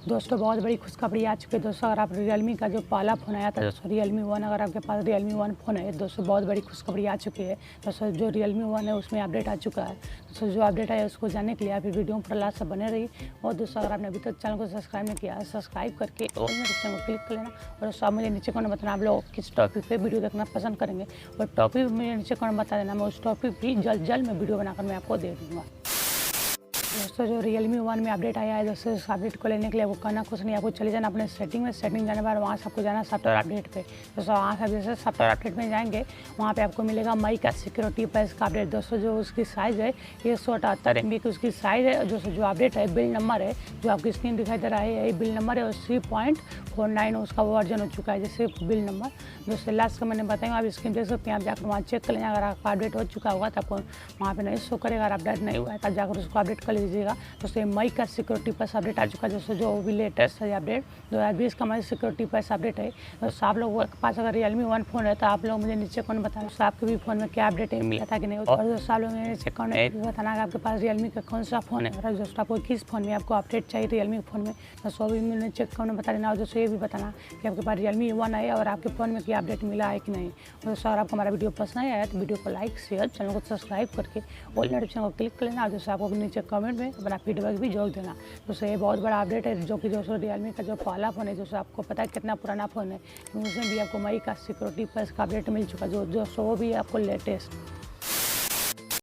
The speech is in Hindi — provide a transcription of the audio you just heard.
दोस्तों बहुत बड़ी खुशखबरी आ चुकी है दोस्तों। अगर आप Realme का जो पहला फ़ोन आया था दोस्तों Realme1, अगर आपके पास Realme1 फ़ोन है दोस्तों, बहुत बड़ी खुशखबरी आ चुकी है दोस्तों। जो Realme1 है उसमें अपडेट आ चुका है दोस्तों। जो अपडेट आया उसको जानने के लिए आप वीडियो में पूरा लास्ट से बने रही। और दोस्तों अगर आपने अभी तक चैनल को सब्सक्राइब नहीं किया है, सब्सक्राइब करके और नोटिफिकेशन को क्लिक कर लेना। और दोस्तों आप मुझे नीचे कमेंट बताना आप लोग किस टॉपिक पर वीडियो देखना पसंद करेंगे, और टॉपिक मुझे नीचे कमेंट बता देना। मैं उस टॉपिक भी जल्द मैं वीडियो बनाकर मैं आपको दे दूँगा। दोस्तों जो Realme1 में अपडेट आया है दोस्तों, उस अपडेट को लेने के लिए आपको करना कुछ नहीं, आपको चले जाना अपने सेटिंग में। सेटिंग जाने के बाद वहाँ से आपको जाना सॉफ्टवेयर अपडेट पे दोस्तों। वहाँ से जैसे सॉफ्टवेयर अपडेट में जाएंगे, वहाँ पे आपको मिलेगा मई का सिक्योरिटी पैच का अपडेट दोस्तों। जो उसकी साइज़ है 178 MB की उसकी साइज़ है दोस्तों। जो अपडेट है बिल नंबर है, जो आपकी स्क्रीन दिखाई दे रहा है यही बिल नंबर है, और 3.49 उसका वर्जन हो चुका है जैसे बिल नंबर दोस्तों। लास्ट का मैंने बताया, आप स्क्रीन देख सकते हैं, आप जाकर वहाँ चेक कर लेंगे। अगर आपका अपडेट हो चुका होगा तो आपको वहाँ पे नहीं शो करेगा। अगर अपडेट नहीं हुआ है तब जाकर उसको अपडेट कर लीजिएगा दोस्तों। मई का सिक्योरिटी पैच अपडेट आ चुका है दोस्तों। जो भी लेटेस्ट है अपडेट 2020 का मई सिक्योरिटी पैच अपडेट है दोस्तों। आप लोगों के पास अगर Realme1 फ़ोन है तो आप लोग मुझे नीचे कमेंट बताना दोस्तों आपके भी फ़ोन में क्या अपडेट है, मिला था कि नहीं। और दोस्तों आप लोग मुझे नीचे कमेंट बताना कि आपके पास Realme का कौन सा फ़ोन है, और दोस्तों आपको किस फ़ोन में आपको अपडेट चाहिए Realme फ़ोन में दोस्तों भी मुझे नीचे कमेंट बता देना। और दोस्तों ये भी बताना कि आपके पास Realme1 है और आपके फ़ोन में क्या अपडेट मिला है कि नहीं। और दोस्तों अगर आपको हमारा वीडियो पसंद आया है तो वीडियो को लाइक शेयर, चैनल को सब्सक्राइब करके और नोटिफिकेशन को क्लिक कर लेना। और दोस्तों आपको नीचे कमेंट में अपना फीडबैक भी जोड़ देना दोस्तों। ये बहुत बड़ा अपडेट है जो कि दोस्तों Realme का जो पहला फ़ोन है दोस्तों, आपको पता है कितना पुराना फ़ोन है, उसमें भी आपको मई का सिक्योरिटी पैच का अपडेट मिल चुका है जो वो भी आपको लेटेस्ट।